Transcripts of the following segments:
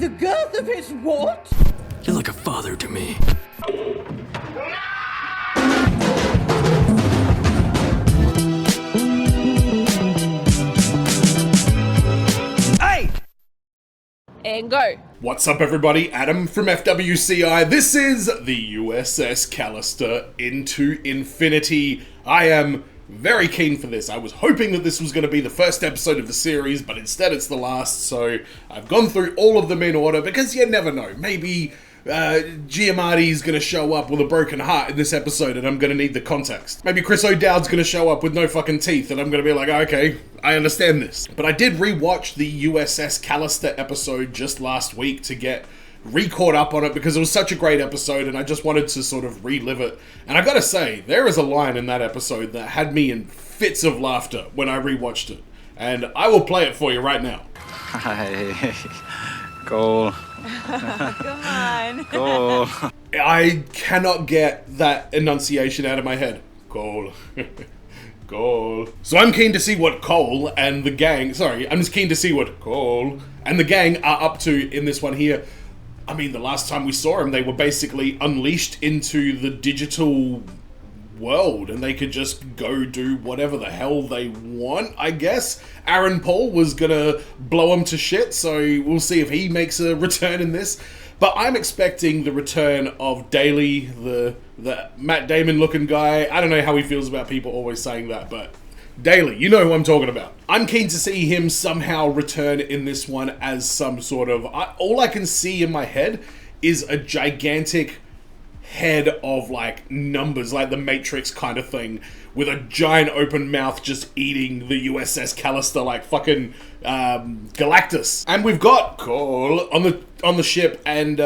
The girth of his what? You're like a father to me. Hey! And go. What's up, everybody? Adam from FWCI. This is the USS Callister into Infinity. I am very keen for this. I was hoping that this was going to be the first episode of the series, but instead it's the last, so I've gone through all of them in order, because you never know. Maybe Giamatti's going to show up with a broken heart in this episode, and I'm going to need the context. Maybe Chris O'Dowd's going to show up with no fucking teeth, and I'm going to be like, okay, I understand this. But I did rewatch the USS Callister episode just last week to get re-caught up on it, because it was such a great episode, and I just wanted to sort of relive it. And I gotta say, there is a line in that episode that had me in fits of laughter when I rewatched it. And I will play it for you right now. Hi. Coooole. Come on. Coooole. I cannot get that enunciation out of my head. Cooolle. Cooolle. So I'm keen to see what Cooolle and the gang... I'm just keen to see what Cooolle and the gang are up to in this one here. I mean, the last time we saw them, they were basically unleashed into the digital world, and they could just go do whatever the hell they want, I guess. Aaron Paul was gonna blow them to shit, so we'll see if he makes a return in this. But I'm expecting the return of Daly, the Matt Damon-looking guy. I don't know how he feels about people always saying that, but Daly, you know who I'm talking about. I'm keen to see him somehow return in this one as some sort of... all I can see in my head is a gigantic head of, like, numbers, like the Matrix kind of thing, with a giant open mouth just eating the USS Callister like fucking Galactus. And we've got Cooolle on the ship, and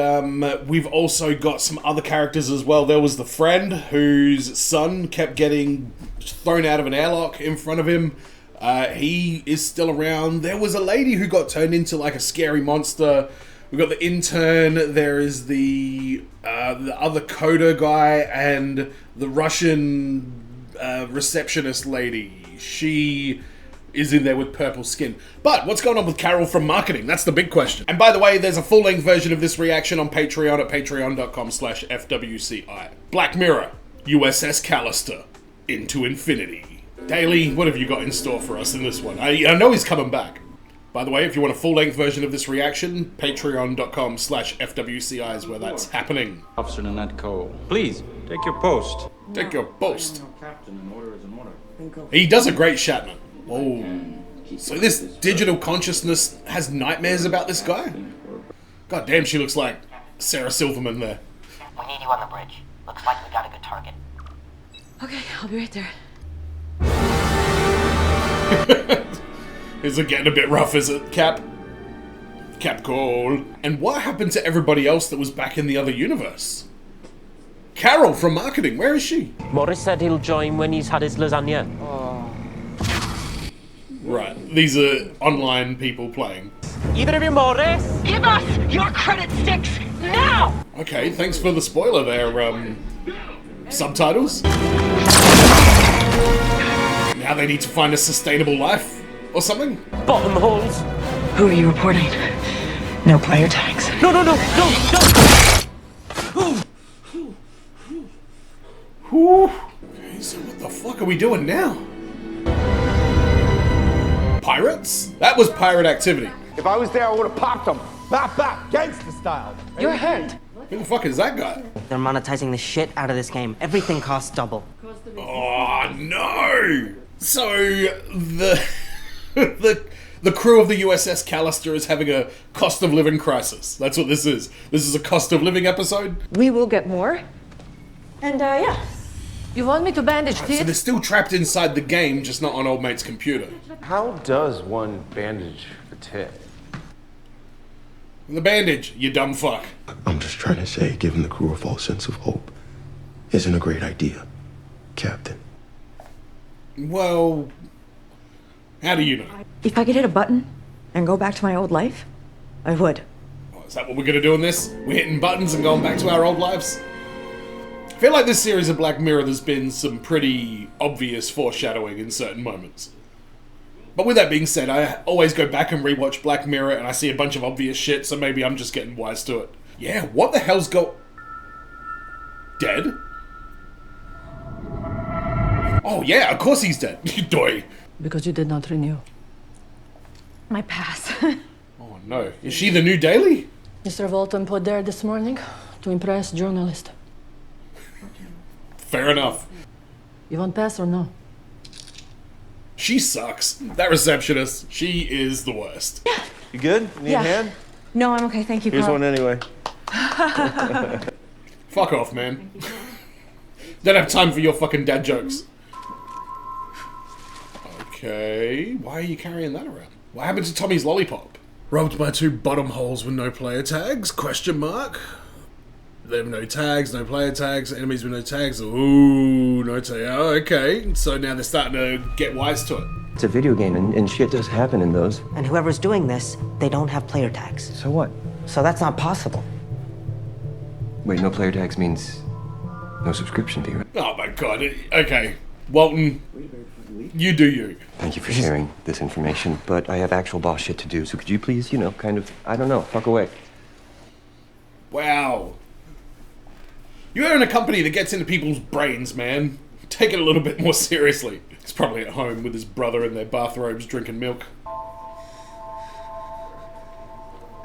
we've also got some other characters as well. There was the friend whose son kept getting thrown out of an airlock in front of him. He is still around. There was a lady who got turned into like a scary monster. We've got the intern. There is the other coder guy and the Russian receptionist lady. She is in there with purple skin. But what's going on with Carol from marketing? That's the big question. And by the way, there's a full-length version of this reaction on Patreon at patreon.com/FWCI. Black Mirror, USS Callister, into Infinity. Daly, what have you got in store for us in this one? I know he's coming back. By the way, if you want a full-length version of this reaction, patreon.com/FWCI is where that's happening. Officer Nanette Cooolle, please, take your post. Take your post. Captain, an order is an order. He does a great Shatner. Oh. So this digital consciousness has nightmares about this guy? God damn, she looks like Sarah Silverman there. We need you on the bridge. Looks like we got a good target. Okay, I'll be right there. Is it getting a bit rough, is it, Cap? Cap Cooolle. And what happened to everybody else that was back in the other universe? Carol from marketing, where is she? Morris said he'll join when he's had his lasagna. Right, these are online people playing. Either of you, Morris? Give us your credit sticks now! Okay, thanks for the spoiler there, subtitles? Now they need to find a sustainable life, or something? Bottom holes. Who are you reporting? No player tags. No. Whew. Okay, so what the fuck are we doing now? Pirates? That was pirate activity. If I was there, I would have popped them. Bap, gangster style. You're hurt. Who the fuck is that guy? They're monetizing the shit out of this game. Everything costs double. Oh no! So the crew of the USS Callister is having a cost of living crisis. That's what this is. This is a cost of living episode. We will get more. And yeah. You want me to bandage So it? they're still trapped inside the game, just not on old mate's computer. How does one bandage a tip? The bandage, you dumb fuck. I'm just trying to say, giving the crew a false sense of hope isn't a great idea, Captain. Well, how do you know? If I could hit a button and go back to my old life, I would. Oh, is that what we're gonna do in this? We're hitting buttons and going back to our old lives? I feel like this series of Black Mirror, there's been some pretty obvious foreshadowing in certain moments. But with that being said, I always go back and rewatch Black Mirror and I see a bunch of obvious shit, so maybe I'm just getting wise to it. Yeah, what the hell's dead? Oh yeah, of course he's dead. Doy. Because you did not renew. My pass. Oh no. Is she the new Daly? Mr. Walton put there this morning to impress journalist. Fair enough. You want pass or no? She sucks. That receptionist, she is the worst. You good? Need a hand? No, I'm okay, thank you, Here's Carl. one anyway. Fuck off, man. Don't have time for your fucking dad jokes. Okay, why are you carrying that around? What happened to Tommy's lollipop? Robbed by 2 bottom holes with no player tags? Question mark. They have no tags, no player tags, enemies with no tags. Ooh, no tag. Oh, okay. So now they're starting to get wise to it. It's a video game, and shit does happen in those. And whoever's doing this, they don't have player tags. So what? So that's not possible. Wait, no player tags means no subscription fee, right? Oh my god. Okay. Walton, you do you. Thank you for sharing this information, but I have actual boss shit to do, so could you please, you know, kind of, I don't know, fuck away. Wow. You own a company that gets into people's brains, man. Take it a little bit more seriously. He's probably at home with his brother in their bathrobes drinking milk.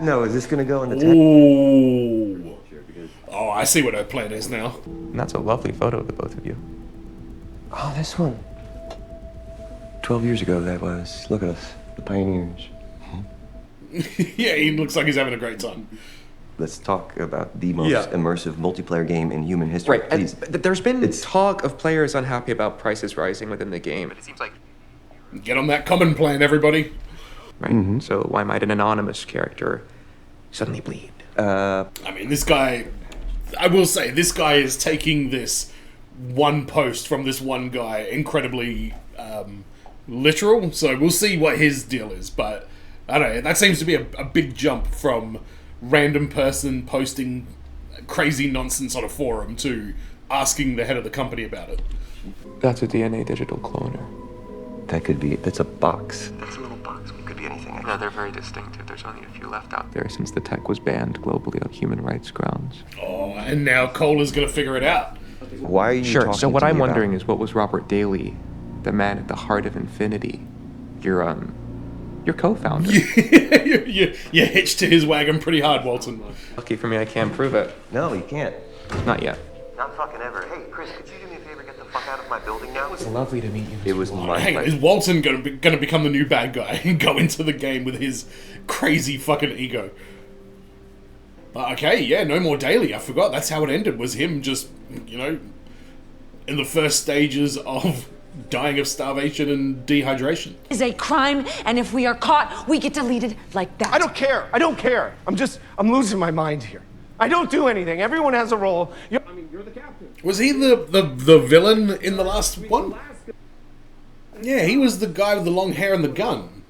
No, is this gonna go in the Ooh. Oh, I see what her plan is now. And that's a lovely photo of the both of you. Oh, this one. 12 years ago, that was. Look at us, the pioneers. Yeah, he looks like he's having a great time. Let's talk about the most immersive multiplayer game in human history. Right, and there's been talk of players unhappy about prices rising within the game. It seems like... Get on that common plan, everybody. Right, so why might an anonymous character suddenly bleed? I mean, this guy... I will say, this guy is taking this one post from this one guy incredibly literal, so we'll see what his deal is, but I don't know, that seems to be a big jump from random person posting crazy nonsense on a forum to asking the head of the company about it. That's a DNA digital cloner. That could be, that's a box. That's a little box. It could be anything. No, they're very distinctive. There's only a few left out there since the tech was banned globally on human rights grounds. Oh, and now Cooolle is going to figure it out. Why are you Sure, so what I'm wondering about? is what was Robert Daly, the man at the heart of Infinity, your co-founder. you hitched to his wagon pretty hard, Walton. Lucky for me, I can't prove it. No, you can't. Not yet. Not fucking ever. Hey, Chris, could you do me a favor, get the fuck out of my building now? It's lovely to meet you. It was my Hang on, is Walton going to become the new bad guy and go into the game with his crazy fucking ego? Okay, yeah, no more Daly. I forgot that's how it ended, was him just, you know, in the first stages of dying of starvation and dehydration. Is a crime, and if we are caught, we get deleted like that. I don't care. I don't care. I'm losing my mind here. I don't do anything. Everyone has a role. You're the captain. Was he the villain in the last one? Yeah, he was the guy with the long hair and the gun.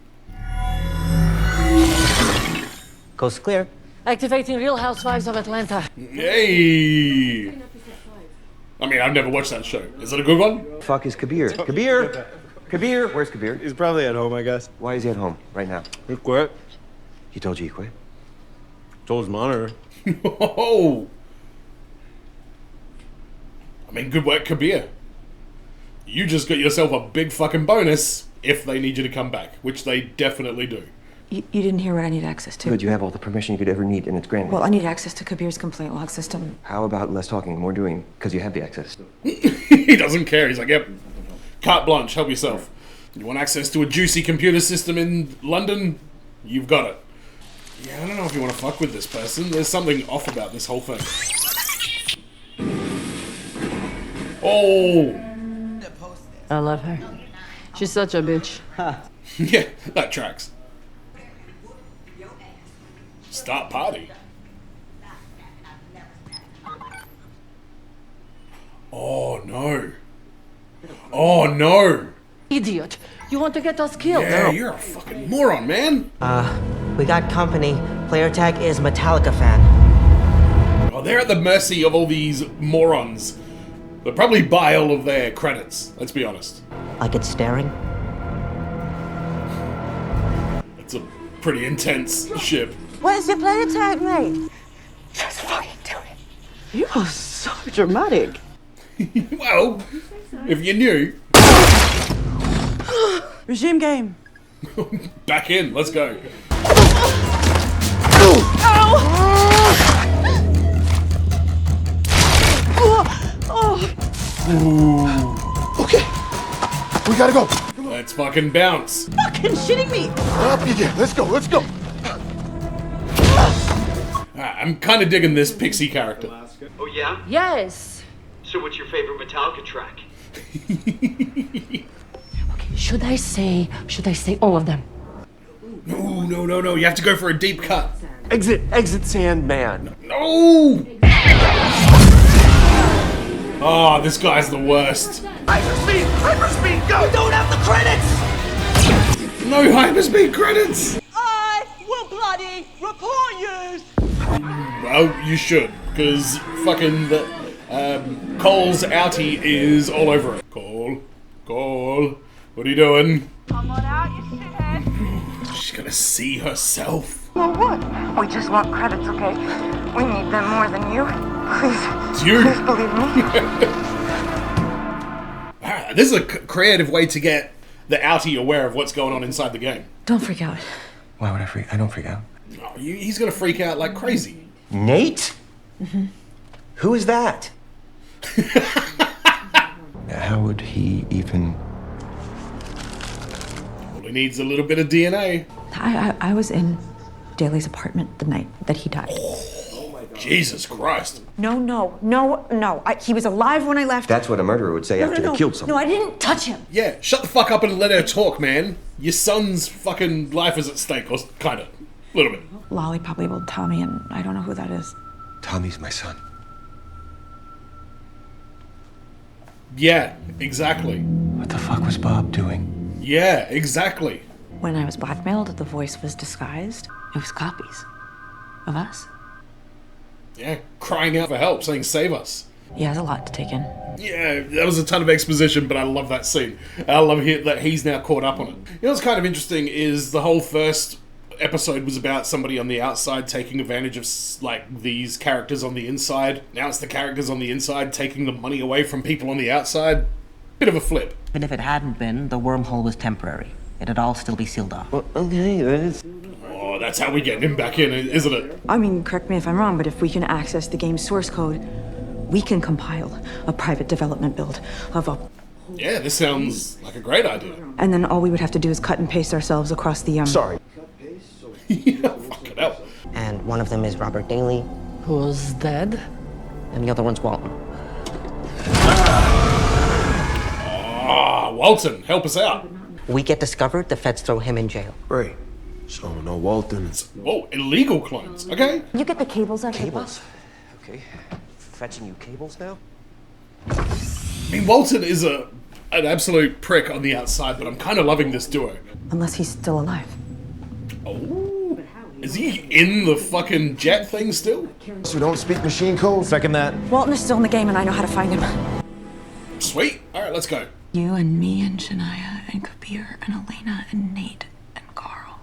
Coast clear. Activating Real Housewives of Atlanta. Hey! I mean, I've never watched that show. Is it a good one? Fuck is Kabir? Kabir! Kabir! Where's Kabir? He's probably at home, I guess. Why is he at home right now? He quit. He told you he quit? Told his monitor. Oh! I mean, good work, Kabir. You just got yourself a big fucking bonus if they need you to come back, which they definitely do. You didn't hear what I need access to. Good, you have all the permission you could ever need, and it's granted. Well, I need access to Kabir's complaint log system. How about less talking, more doing, because you have the access? He doesn't care. He's like, yep, carte blanche, help yourself. You want access to a juicy computer system in London? You've got it. Yeah, I don't know if you want to fuck with this person. There's something off about this whole thing. Oh! I love her. She's such a bitch. Yeah, that tracks. Start party. Oh no. Oh no. Idiot. You want to get us killed? Yeah, you're a fucking moron, man. We got company. Player tag is Metallica fan. Oh, they're at the mercy of all these morons. They'll probably buy all of their credits, let's be honest. Like it's staring? pretty intense ship. Where's your player tag, mate? Just fucking do it. You are so dramatic. Well, if you knew. Resume game. Back in, let's go. Okay, we gotta go. Let's fucking bounce. Fucking shitting me. Up you get. Let's go. Let's go. I'm kind of digging this Pixie character. Oh yeah? Yes. So what's your favorite Metallica track? Okay, should I say all of them? No. You have to go for a deep cut. Exit Sandman. No! Oh, this guy's the worst. Hyperspeed, go! We don't have the credits. No hyperspeed credits! I will bloody report you. Well, you should, because fucking Cole's outie is all over it. Cole, what are you doing? Come on out, you shithead. She's gonna see herself. Well, what? We just want credits, okay? We need them more than you. Please. It's you. Please believe me. This is a creative way to get the outie aware of what's going on inside the game. Don't freak out. Why would I freak? I don't freak out. Oh, he's gonna freak out like crazy. Nate? Mm-hmm. Who is that? How would he even... Well, he needs a little bit of DNA. I was in Daly's apartment the night that he died. Jesus Christ. No. He was alive when I left. That's what a murderer would say after they killed someone. No, I didn't touch him. Yeah, shut the fuck up and let her talk, man. Your son's fucking life is at stake, or kinda. A little bit. Lolly probably Tommy, and I don't know who that is. Tommy's my son. Yeah, exactly. What the fuck was Bob doing? Yeah, exactly. When I was blackmailed, the voice was disguised. It was copies of us. Yeah, crying out for help, saying save us. He has a lot to take in. Yeah, that was a ton of exposition, but I love that scene. I love that he's now caught up on it. You know what's kind of interesting is the whole first episode was about somebody on the outside taking advantage of like these characters on the inside. Now it's the characters on the inside taking the money away from people on the outside. Bit of a flip. But if it hadn't been, the wormhole was temporary. It'd all still be sealed off. Well, okay, that's... Oh, that's how we get him back in, isn't it? I mean, correct me if I'm wrong, but if we can access the game's source code, we can compile a private development build of a... Yeah, this sounds like a great idea. And then all we would have to do is cut and paste ourselves across the, Sorry. Yeah, fuck it up. And one of them is Robert Daly. Who's dead? And the other one's Walton. Ah, Walton, help us out. We get discovered, the feds throw him in jail. Right. So, no Walton's... Whoa, illegal clones, okay? You get the cables out of Cables? Okay. Fetching you cables now? I mean, Walton is an absolute prick on the outside, but I'm kind of loving this duo. Unless he's still alive. Oh, is he in the fucking jet thing still? So we don't speak machine code? Second that. Walton is still in the game, and I know how to find him. Sweet. All right, let's go. You and me and Shania and Kabir and Elena and Nate and Carl.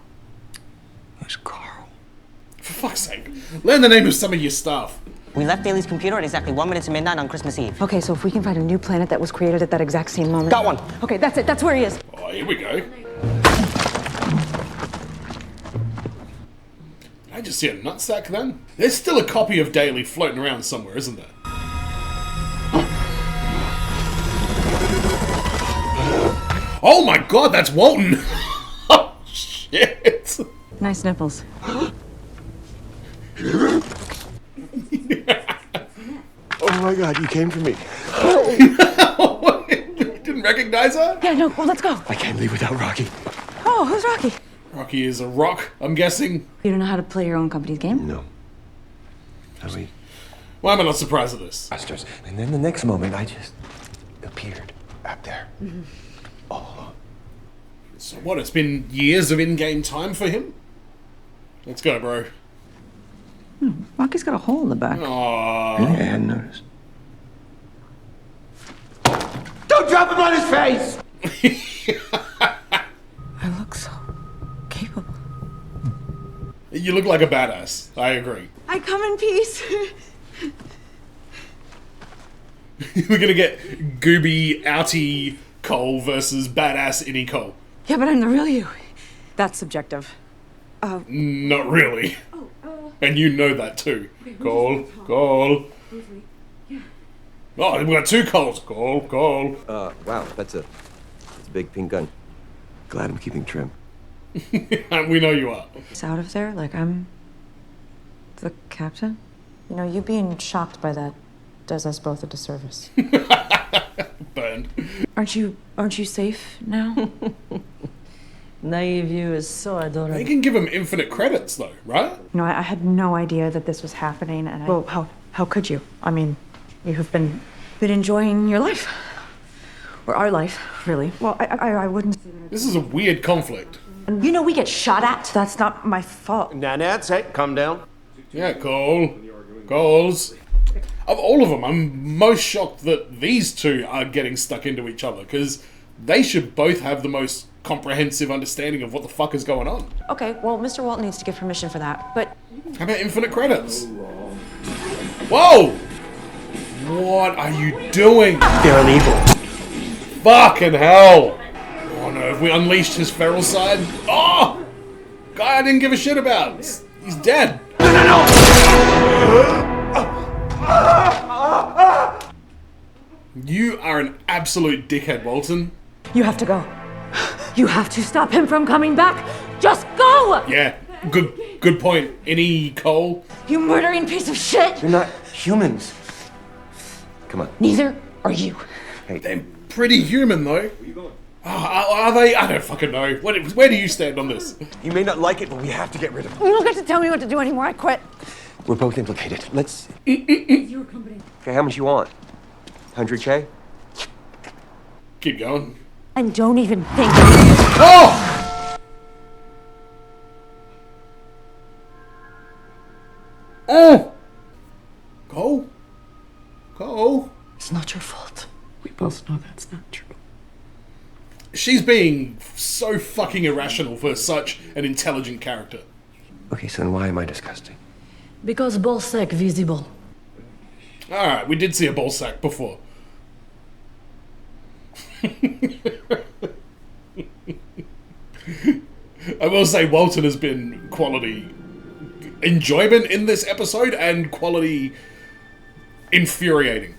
Who's Carl? For fuck's sake, learn the name of some of your stuff. We left Daly's computer at exactly 1 minute to midnight on Christmas Eve. Okay, so if we can find a new planet that was created at that exact same moment. Got one. Okay, that's it. That's where he is. Oh, here we go. I just see a nutsack then? There's still a copy of Daly floating around somewhere, isn't there? Oh my god, that's Walton! Oh shit! Nice nipples. Oh my god, you came for me. Didn't recognize her? Yeah, no, well, let's go. I can't leave without Rocky. Oh, who's Rocky? Rocky is a rock, I'm guessing. You don't know how to play your own company's game? No. Are we? Why am I not surprised at this? Masters. And then the next moment, I just appeared up there. Mm-hmm. Oh. So what, it's been years of in-game time for him? Let's go, bro. Rocky's got a hole in the back. Aww. Really? I hadn't noticed. Don't drop him on his face! I look so capable. You look like a badass. I agree. I come in peace. We're gonna get gooby, outy Coooole versus badass innie Cooolle. Yeah, but I'm the real you. That's subjective. Not really. And you know that too. Cooolle. Oh, we've got two Coolles. Cooolle. Wow, that's a big pink gun. Glad I'm keeping trim. We know you are. It's out of there, like I'm the captain. You know, you being shocked by that does us both a disservice. Burned. Aren't you safe now? Naive you is so adorable. They can give him infinite credits though, right? No, I had no idea that this was happening, and well, how could you? I mean, you have been enjoying your life, or our life, really. Well, I wouldn't. This is a weird conflict. And you know we get shot at, so that's not my fault. Nats, hey, calm down. Yeah, Coolles. Of all of them, I'm most shocked that these two are getting stuck into each other, because they should both have the most comprehensive understanding of what the fuck is going on. Okay, well, Mr. Walton needs to give permission for that, but... How about infinite credits? Whoa! What are you doing? They're illegal. Fucking hell! Oh no, have we unleashed his feral side? Oh! Guy I didn't give a shit about. He's dead. You are an absolute dickhead, Walton. You have to go. You have to stop him from coming back. Just go! Yeah, good point. Any Cooolle? You murdering piece of shit! They're not humans. Come on. Neither are you. Hey. They're pretty human, though. Where you going? Are they? I don't fucking know. Where do you stand on this? You may not like it, but we have to get rid of them. You don't get to tell me what to do anymore. I quit. We're both implicated. Let's... Your company. Okay, how much you want? 100K? Keep going. And don't even think. Oh! Oh! Cooolle? It's not your fault. We both know that's not true. She's being so fucking irrational for such an intelligent character. Okay, so then why am I disgusting? Because ballsack visible. Alright, we did see a ball sack before. I will say Walton has been quality enjoyment in this episode and quality infuriating.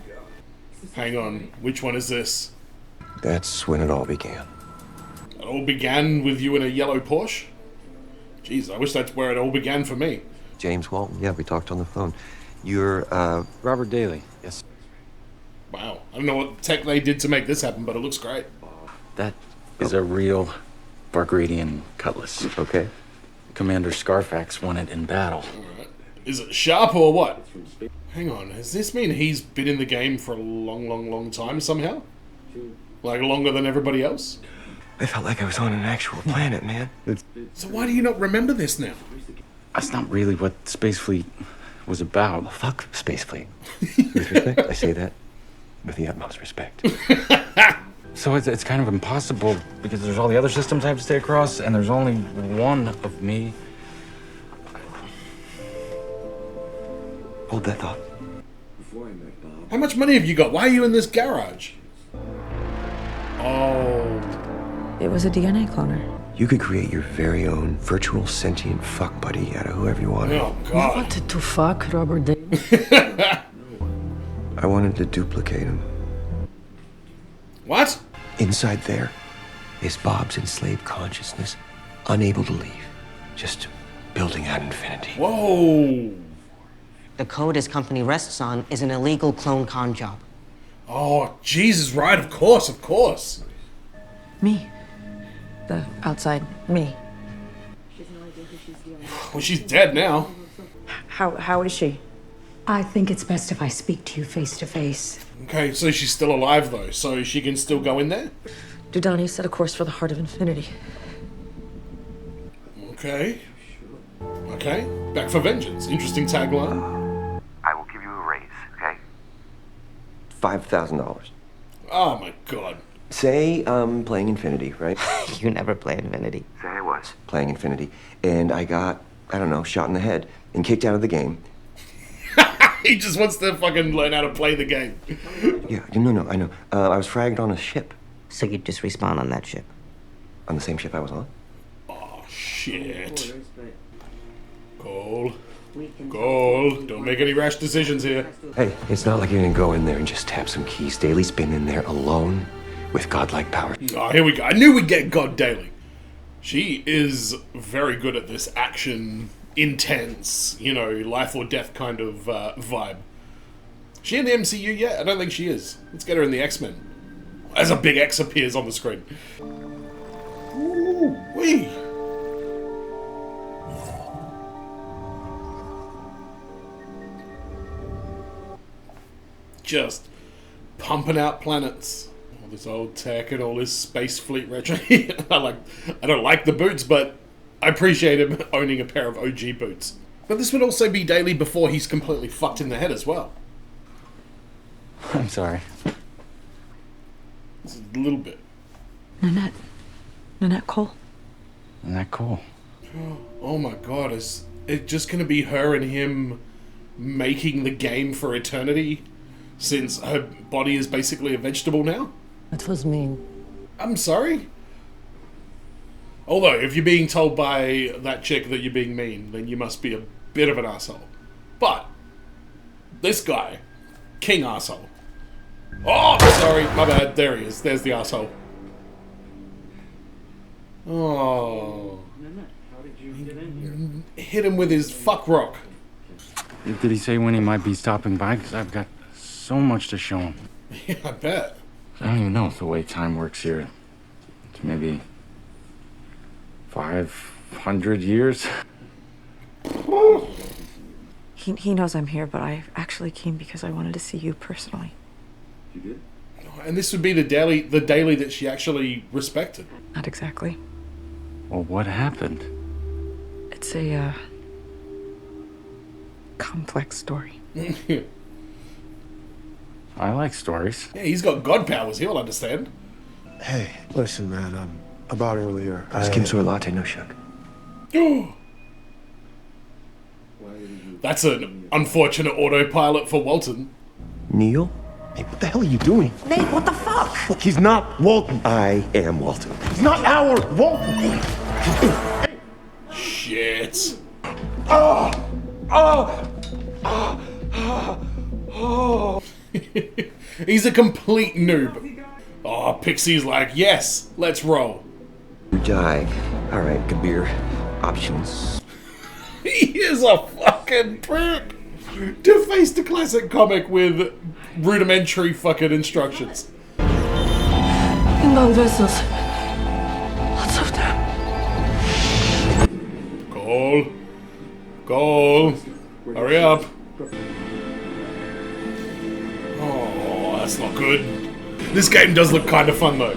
Hang on, which one is this? That's when it all began. It all began with you in a yellow Porsche? Jeez, I wish that's where it all began for me. James Walton, yeah, we talked on the phone. You're, Robert Daly. Yes. Wow, I don't know what tech they did to make this happen, but it looks great. That is a real Bargradian cutlass. Okay. Commander Scarfax won it in battle. Alright. Is it sharp or what? Hang on, does this mean he's been in the game for a long time somehow? Like longer than everybody else? I felt like I was on an actual planet, man. So why do you not remember this now? That's not really what Space Fleet was about. Well, fuck Space Fleet. With respect, I say that with the utmost respect. So it's kind of impossible because there's all the other systems I have to stay across, and there's only one of me. Hold that thought. How much money have you got? Why are you in this garage? Oh. It was a DNA cloner. You could create your very own virtual sentient fuck buddy out of whoever you wanted. Oh, You God. wanted to fuck Robert Daly? I wanted to duplicate him. What? Inside there is Bob's enslaved consciousness, unable to leave, just building out infinity. Whoa. The code his company rests on is an illegal clone con job. Oh, Jesus, right, of course. Me. The outside me. Well, she's dead now. How is she? I think it's best if I speak to you face to face. Okay, so she's still alive, though, so she can still go in there? Dudani set a course for the Heart of Infinity. Okay. Okay, back for vengeance. Interesting tagline. I will give you a raise, okay? $5,000. Oh my God. Say I'm playing Infinity, right? You never play Infinity. Say I was. Playing Infinity. And I got I don't know, shot in the head and kicked out of the game. He just wants to fucking learn how to play the game. Yeah, no, I know. I was fragged on a ship. So you'd just respawn on that ship? On the same ship I was on? Oh, shit. Cole. Cole, don't make any rash decisions here. Hey, it's not like you're gonna go in there and just tap some keys. Daly's been in there alone with godlike power. Oh, here we go. I knew we'd get God Daly. She is very good at this action, intense, you know, life or death kind of vibe. She in the MCU yet? I don't think she is. Let's get her in the X-Men. As a big X appears on the screen. Ooh, wee. Just pumping out planets. All this old tech and all this space fleet retro. I don't like the boots, but I appreciate him owning a pair of OG boots. But this would also be Daly before he's completely fucked in the head as well. I'm sorry. Just a little bit. Nanette Cole. Nanette Cole. Oh my god, is it just gonna be her and him making the game for eternity? Since her body is basically a vegetable now? That was mean. I'm sorry? Although, if you're being told by that chick that you're being mean, then you must be a bit of an asshole. But, this guy, king asshole. Oh, sorry, my bad. There he is. There's the asshole. Oh. Hit him with his fuck rock. Did he say when he might be stopping by? Because I've got so much to show him. Yeah, I bet. I don't even know the way time works here. It's maybe 500 years. He knows I'm here, but I actually came because I wanted to see you personally. You did? And this would be the Daly that she actually respected. Not exactly. Well, what happened? It's a, complex story. I like stories. Yeah, he's got god powers. He'll understand. Hey, listen, man. About earlier. Skim soy latte, no sugar. That's an unfortunate autopilot for Walton. Neil? Hey, what the hell are you doing? Nate, what the fuck? Look, he's not Walton. I am Walton. He's not our Walton. Shit. He's a complete noob. Oh, Pixie's like, yes, let's roll. You die. Alright, Kabir. Options. He is a fucking prick. To face the classic comic with rudimentary fucking instructions. Inbound vessels. Lots of them. Cole. Hurry up. Oh, that's not good. This game does look kind of fun though.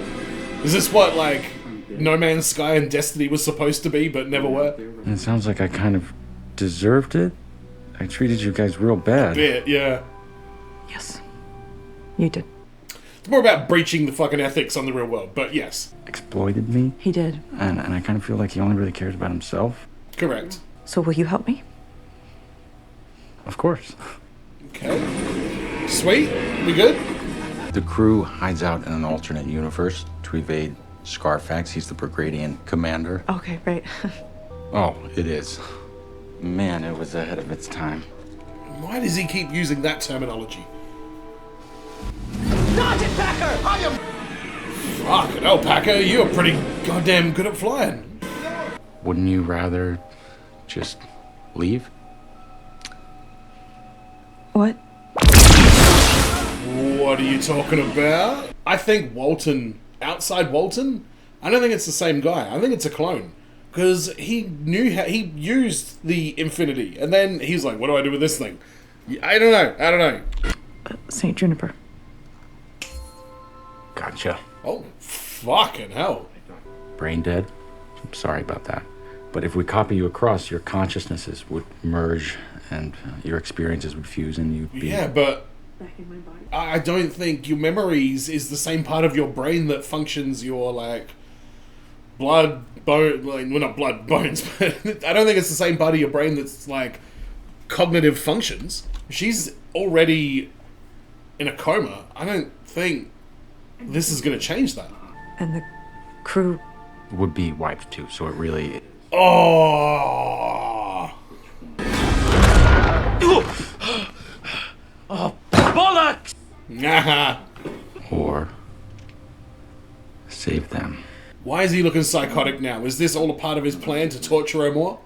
Is this what, like, No Man's Sky and Destiny was supposed to be, but never were? And it sounds like I kind of deserved it. I treated you guys real bad. A bit, yeah. Yes. You did. It's more about breaching the fucking ethics on the real world, but yes. Exploited me. He did. And I kind of feel like he only really cares about himself. Correct. So will you help me? Of course. Okay. Sweet. We good? The crew hides out in an alternate universe to evade Scarfax. He's the Bargradian commander. Okay, right. Oh, it is. Man, it was ahead of its time. Why does he keep using that terminology? Dodge it, Packer! I am... Fucking hell, Packer, you're pretty goddamn good at flying. Wouldn't you rather just leave? What? What are you talking about? I think Walton, outside Walton, I don't think it's the same guy. I think it's a clone. Because he knew how, he used the Infinity, and then he's like, what do I do with this thing? I don't know. St. Juniper. Gotcha. Oh, fucking hell. Brain dead? I'm sorry about that. But if we copy you across, your consciousnesses would merge, and your experiences would fuse, and you'd be... Yeah, but I don't think your memories is the same part of your brain that functions your, like, blood, bone, like, well, not blood, bones, but I don't think it's the same part of your brain that's like cognitive functions. She's already in a coma. I don't think this is going to change that. And the crew Would be wiped too, so it really... Oh! Oh, bollocks! Or save them. Why is he looking psychotic now? Is this all a part of his plan to torture her more?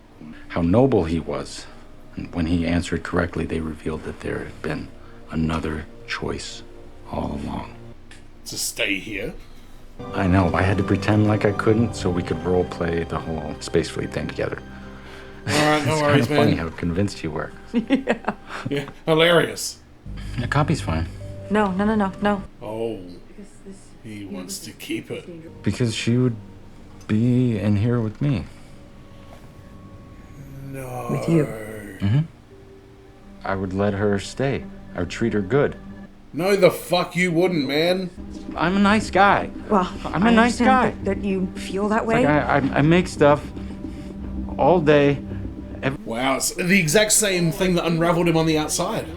How noble he was. And when he answered correctly, they revealed that there had been another choice all along. To stay here? I know, I had to pretend like I couldn't so we could role play the whole space fleet thing together. Alright, no It's worries, kind of funny man. how convinced you were. Yeah, hilarious. The copy's fine. No. Oh, he wants to keep it. Because she would be in here with me. No. With you. Mm-hmm. I would let her stay. I would treat her good. No, the fuck you wouldn't, man. I'm a nice guy. Well, I'm a nice guy. That you feel that way. Like I make stuff all day. Wow, it's the exact same thing that unraveled him on the outside.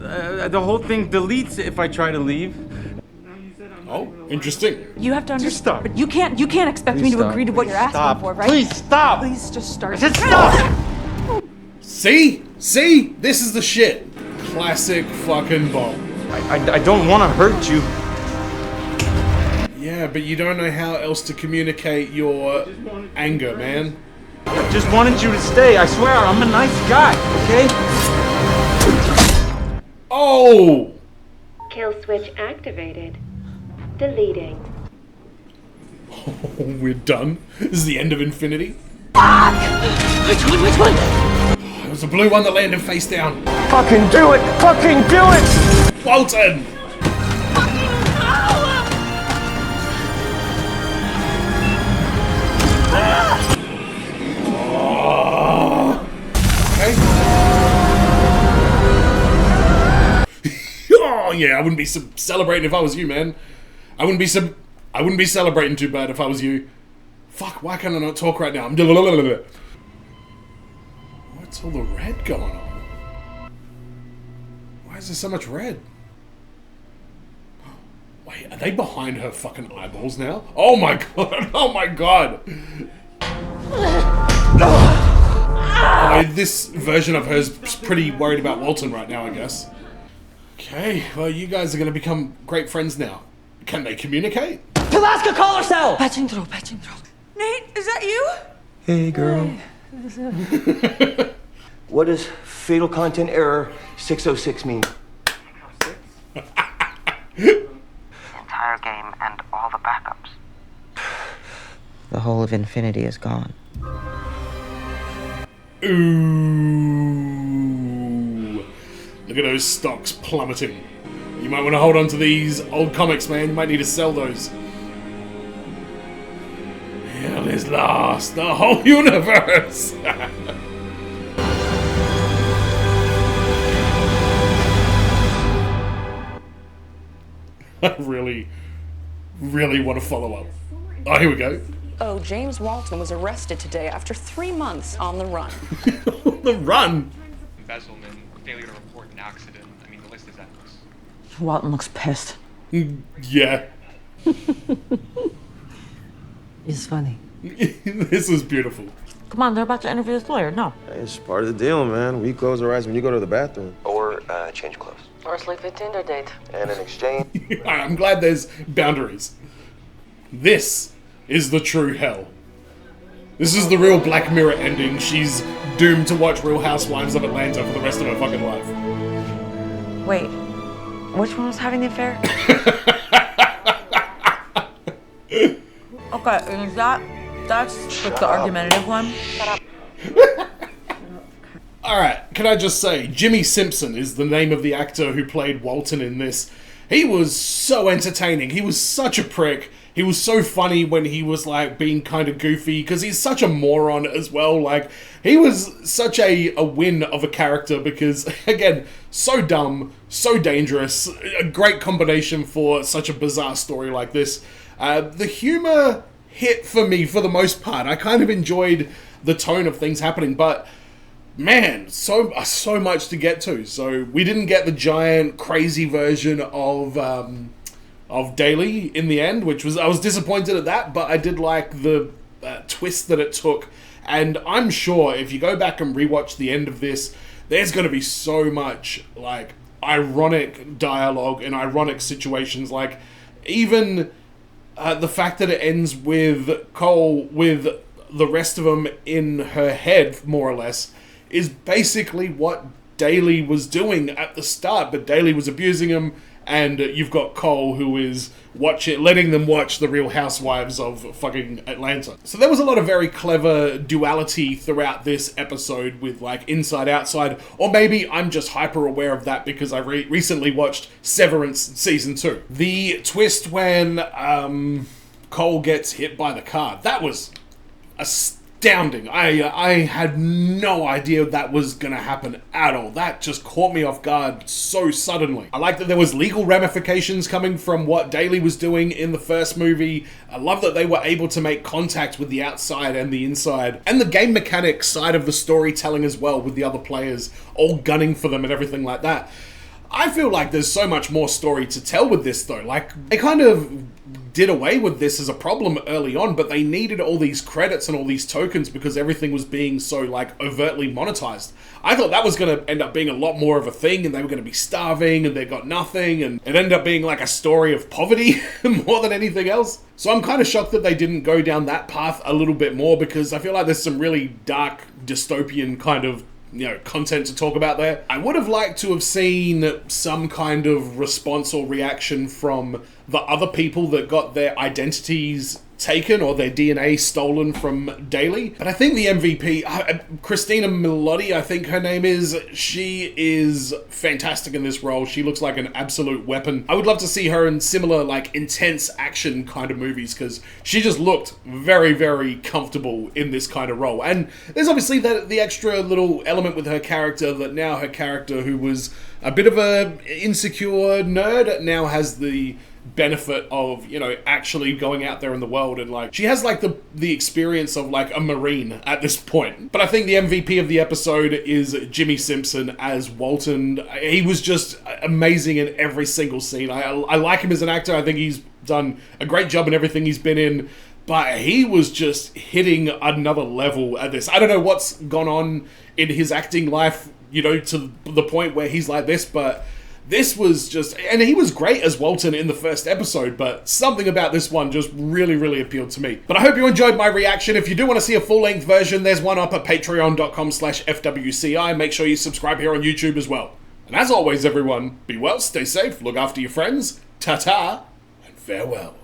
The whole thing deletes if I try to leave. Oh, interesting. You have to understand. Just stop. But you can't expect me to agree to what you're asking for, right? Please stop. Please just start. Just stop. See? This is the shit. Classic fucking Bob. I don't want to hurt you. Yeah, but you don't know how else to communicate your anger, man. I just wanted you to stay. I swear, I'm a nice guy, okay? Oh! Kill switch activated. Deleting. Oh, we're done. This is the end of Infinity. Which one? It was a blue one that landed face down. Fucking do it! Fucking do it! Walton! Okay. Oh yeah, I wouldn't be celebrating if I was you, man. I wouldn't be celebrating too bad if I was you. Fuck, why can't I not talk right now? What's all the red going on? Why is there so much red? Wait, are they behind her fucking eyeballs now? Oh my god, oh my god! Oh, this version of her is pretty worried about Walton right now, I guess. Okay, well, you guys are gonna become great friends now. Can they communicate? Alaska caller cell! Patching through. Nate, is that you? Hey, girl. What does fatal content error 606 mean? Entire game and all the backups. The whole of Infinity is gone. Ooh. Look at those stocks plummeting. You might want to hold on to these old comics, man. You might need to sell those. Hell is lost. The whole universe. I really want to follow up. Oh, here we go. Oh, James Walton was arrested today after 3 months on the run. The run? Embezzlement, failure to report an accident. I mean, the list is endless. Walton looks pissed. Yeah. It's funny. This is beautiful. Come on, they're about to interview this lawyer. No. It's part of the deal, man. We close our eyes when you go to the bathroom. Or change clothes. Or sleep at Tinder date. And in exchange... I'm glad there's boundaries. This is the true hell. This is the real Black Mirror ending. She's doomed to watch Real Housewives of Atlanta for the rest of her fucking life. Wait, which one was having the affair? Okay, is that's like the argumentative one? Shut up. Alright, can I just say, Jimmy Simpson is the name of the actor who played Walton in this. He was so entertaining. He was such a prick. He was so funny when he was like being kind of goofy because he's such a moron as well. Like, he was such a win of a character because, again, so dumb, so dangerous. A great combination for such a bizarre story like this. The humor hit for me for the most part. I kind of enjoyed the tone of things happening, but man, so much to get to. So we didn't get the giant crazy version of Daly in the end, which was, I was disappointed at that, but I did like the twist that it took. And I'm sure if you go back and rewatch the end of this, there's going to be so much like ironic dialogue and ironic situations. Like even the fact that it ends with Coooole with the rest of them in her head, more or less, is basically what Daly was doing at the start, but Daly was abusing him, and you've got Cooolle who is letting them watch The Real Housewives of fucking Atlanta. So there was a lot of very clever duality throughout this episode with like inside outside, or maybe I'm just hyper aware of that because I recently watched Severance season 2. The twist when Cooolle gets hit by the car, that was astounding. I had no idea that was gonna happen at all. That just caught me off guard so suddenly. I like that there was legal ramifications coming from what Daly was doing in the first movie. I love that they were able to make contact with the outside and the inside, and the game mechanics side of the storytelling as well, with the other players all gunning for them and everything like that. I feel like there's so much more story to tell with this though. Like, they kind of did away with this as a problem early on, but they needed all these credits and all these tokens because everything was being so like overtly monetized. I thought that was going to end up being a lot more of a thing, and they were going to be starving and they got nothing, and it ended up being like a story of poverty more than anything else. So I'm kind of shocked that they didn't go down that path a little bit more, because I feel like there's some really dark dystopian kind of content to talk about there. I would have liked to have seen some kind of response or reaction from the other people that got their identities taken or their DNA stolen from Daly. But I think the MVP, Christina Milioti, I think her name is, she is fantastic in this role. She looks like an absolute weapon. I would love to see her in similar like intense action kind of movies, because she just looked very, very comfortable in this kind of role. And there's obviously the extra little element with her character, that now her character, who was a bit of a insecure nerd, now has the benefit of, actually going out there in the world, and like she has like the experience of like a Marine at this point. But I think the MVP of the episode is Jimmy Simpson as Walton. He was just amazing in every single scene. I like him as an actor. I think he's done a great job in everything he's been in, but he was just hitting another level at this. I don't know what's gone on in his acting life, to the point where he's like this, but this was just, and he was great as Walton in the first episode, but something about this one just really, really appealed to me. But I hope you enjoyed my reaction. If you do want to see a full-length version, there's one up at patreon.com/FWCI. Make sure you subscribe here on YouTube as well. And as always, everyone, be well, stay safe, look after your friends, ta-ta, and farewell.